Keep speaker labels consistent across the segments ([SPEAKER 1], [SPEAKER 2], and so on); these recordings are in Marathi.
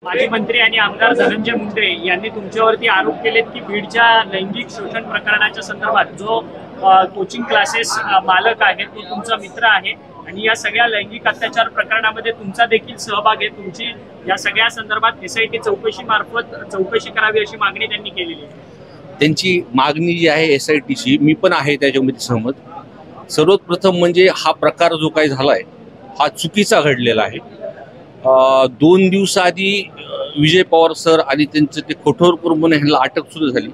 [SPEAKER 1] माजी मंत्री आणि आमदार धनंजय मुंडे यांनी तुमच्यावरती आरोप केलेत की बीडच्या लैंगिक शोषण प्रकरणाच्या संदर्भात जो कोचिंग क्लासेस मालक आहे तो तुमचा मित्र आहे आणि या सगळ्या लैंगिक अत्याचार प्रकरणामध्ये तुमचा देखील सहभाग आहे। तुमची या सगळ्या संदर्भात SIT चौकशी मार्फत चौकशी करावी अशी मागणी त्यांनी केलेली आहे।
[SPEAKER 2] त्यांची मागणी जी आहे SITची, मी पण आहे त्याच्यामध्ये सहमत। सर्वात प्रथम म्हणजे हा प्रकार जो काही झालाय हा चुकीचा घडलेला आहे। 2 दिवसाआधी विजय पवार सर आणि त्यांचं ते कठोरपूर म्हणून ह्यांना अटक सुरू झाली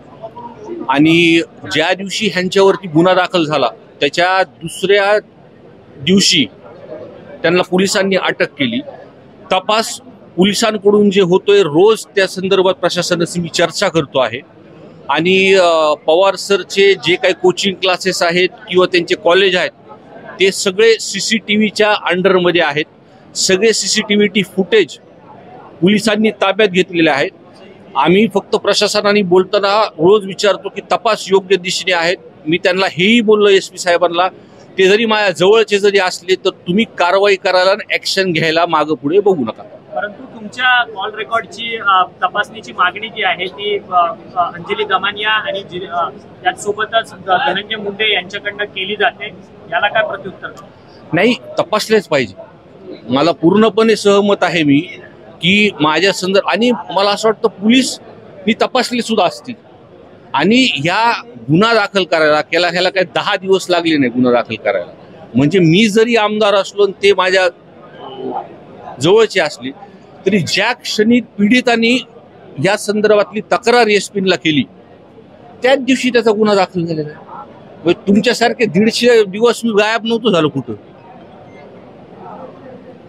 [SPEAKER 2] आणि ज्या दिवशी ह्यांच्यावरती गुन्हा दाखल झाला त्याच्या दुसऱ्या दिवशी त्यांना पोलिसांनी अटक केली। तपास पोलिसांकडून जे होतोय रोज त्या संदर्भात प्रशासनाशी मी चर्चा करतो आहे आणि पवार सरचे जे काही कोचिंग क्लासेस आहेत किंवा त्यांचे कॉलेज आहेत ते सगळे CCTVच्या अंडरमध्ये आहेत। सगळे CCTV फुटेज पोलिसांनी ताब्यात घेतलेले आहेत। आम्ही फक्त प्रशासनाने बोलताना रोज विचारतो की तपास योग्य दिशेने आहेत। मी त्यांना हेही बोललो SP साहेबांना, ते जरी माझ्या जवळचे जरी असले तर तुम्ही कारवाई करायला ॲक्शन घ्यायला मागे पुढे बघू नका।
[SPEAKER 1] परंतु तुमच्या कॉल रेकॉर्डची तपासणीची मागणी जी आहे ती अंजली दमानिया आणि त्याचसोबतच धनंजय मुंडे यांच्याकडनं केली जाते, याला काय प्रत्युत्तर? नाही,
[SPEAKER 2] तपासलेच पाहिजे। मला पूर्णपणे सहमत आहे मी की माझ्या संदर्भ आणि मला असं वाटतं पोलीस मी तपासले सुद्धा असतील आणि ह्या गुन्हा दाखल करायला ह्याला काही 10 दिवस लागले नाही गुन्हा दाखल करायला। म्हणजे मी जरी आमदार असलो आणि ते माझ्या जवळचे असले तरी ज्या क्षणी पीडितांनी या संदर्भातली तक्रार SP-ला केली त्याच दिवशी त्याचा गुन्हा दाखल झालेला आहे। तुमच्यासारखे 150 दिवस मी गायब नव्हतो झालो कुठं।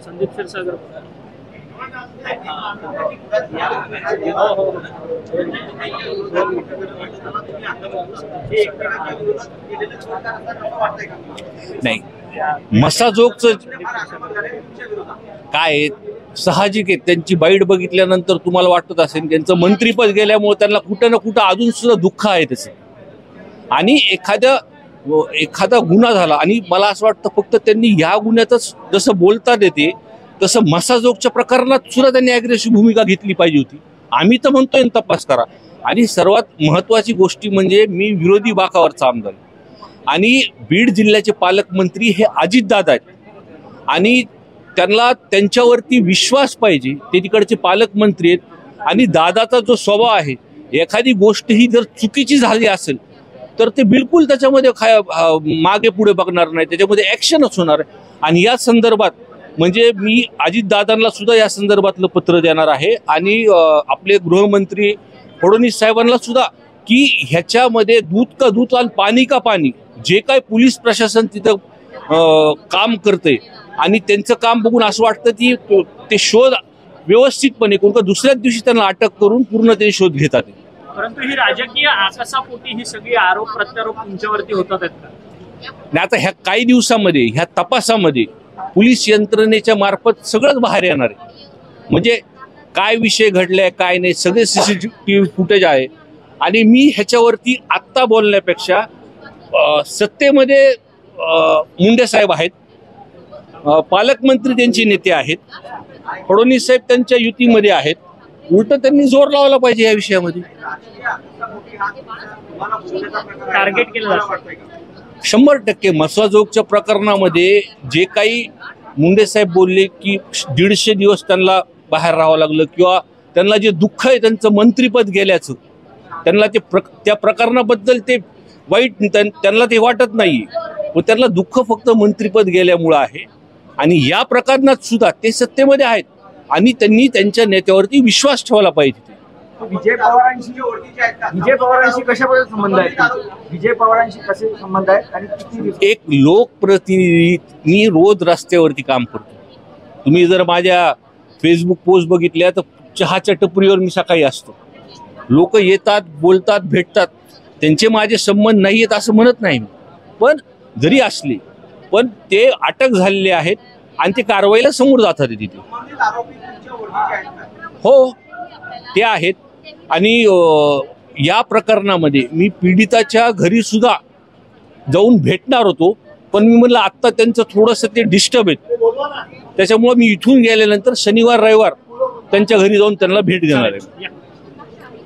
[SPEAKER 1] संदीप क्षीरसागर
[SPEAKER 2] नाही, मसाजोगचं काय साहजिक आहे, त्यांची बाईट बघितल्यानंतर तुम्हाला वाटत असेल त्यांचं मंत्रीपद गेल्यामुळे त्यांना कुठं ना कुठं अजून सुद्धा दुःख आहे त्याचं। आणि एखादा गुन्हा झाला आणि मला असं वाटतं फक्त त्यांनी ह्या गुन्ह्यातच जसं बोलतात येते तसं मसाजोगच्या प्रकरणात सुद्धा त्यांनी अग्रेसिव्ह भूमिका घेतली पाहिजे होती। आम्ही तर म्हणतोय तपास करा। आणि सर्वात महत्त्वाची गोष्टी म्हणजे मी विरोधी बाकावरचा आमदार आणि बीड जिल्ह्याचे पालकमंत्री हे अजितदादा आहेत आणि त्यांना त्यांच्यावरती विश्वास पाहिजे। ते तिकडचे पालकमंत्री आहेत आणि दादाचा जो स्वभाव आहे, एखादी गोष्ट ही जर चुकीची झाली असेल तर ते बिलकुल त्याच्यामध्ये मागे पुढे बघणार नाही, त्याच्यामध्ये ॲक्शनच होणार आहे। आणि या संदर्भात म्हणजे मी अजितदादांना सुद्धा या संदर्भातलं पत्र देणार आहे आणि आपले गृहमंत्री फडणवीस साहेबांना सुद्धा की ह्याच्यामध्ये दूध का दूध आणि पाणी का पाणी जे काय पोलीस प्रशासन तिथं काम करते आणि त्यांचं काम बघून असं वाटतं की ते शोध व्यवस्थितपणे कोणत्या दुसऱ्याच दिवशी त्यांना अटक करून पूर्ण ते शोध घेतात।
[SPEAKER 1] परंतु ही राजकीय आकाशापोटी ही सगळी आरोप प्रत्यारोप तुमच्यावरती होतात का?
[SPEAKER 2] नाही, आता ह्या काही दिवसामध्ये ह्या तपासामध्ये पोलीस यंत्रणेच्या मार्फत सगळंच बाहेर येणार आहे। म्हणजे काय विषय घडलाय काय नाही सगळे CCTV फुटेज आहे आणि मी ह्याच्यावरती आत्ता बोलण्यापेक्षा सत्तेमध्ये मुंडे साहेब आहेत, पालकमंत्री त्यांचे नेते आहेत, फडणवीस साहेब त्यांच्या युतीमध्ये आहेत, उलट त्यांनी जोर लावला पाहिजे या विषयामध्ये।
[SPEAKER 1] टार्गेट केलं
[SPEAKER 2] 100% मसाजोगच्या प्रकरणामध्ये जे काही मुंडे साहेब बोलले की 150 दिवस त्यांना बाहेर राहावं लागलं किंवा त्यांना जे दुःख आहे त्यांचं मंत्रीपद गेल्याचं, त्यांना त्या प्रकरणाबद्दल ते वाईट त्यांना ते वाटत नाही, व त्यांना दुःख फक्त मंत्रीपद गेल्यामुळं आहे। आणि या प्रकरणात सुद्धा ते सत्तेमध्ये आहेत आणि त्यांनी त्यांच्या नेत्यावरती विश्वास ठेवला पाहिजे।
[SPEAKER 3] विजय पवारांशी कशाबद्दल संबंध आहेत? विजय पवारांशी कसे संबंध आहेत आणि किती?
[SPEAKER 2] एक लोकप्रतिनिधी मी रोज रस्त्यावरती काम करतो। तुम्ही जर माझ्या फेसबुक पोस्ट बघितल्या तर चहाच्या टपरीवर मी सकाळी असतो। लोक येतात, बोलतात, भेटतात, त्यांचे माझे संबंध नाही आहेत असं म्हणत नाही, पण जरी असले पण ते अटक झालेले आहेत आणि ते कारवाईला समोर जातात तिथे। हो, ते आहेत आणि या प्रकरणामध्ये मी पीडिताच्या घरी सुद्धा जाऊन भेटणार होतो, पण मी म्हणलं आत्ता त्यांचं थोडंसं ते डिस्टर्ब आहेत, त्याच्यामुळे मी इथून गेल्यानंतर शनिवार रविवार त्यांच्या घरी जाऊन त्यांना भेट देणार आहे.
[SPEAKER 1] या.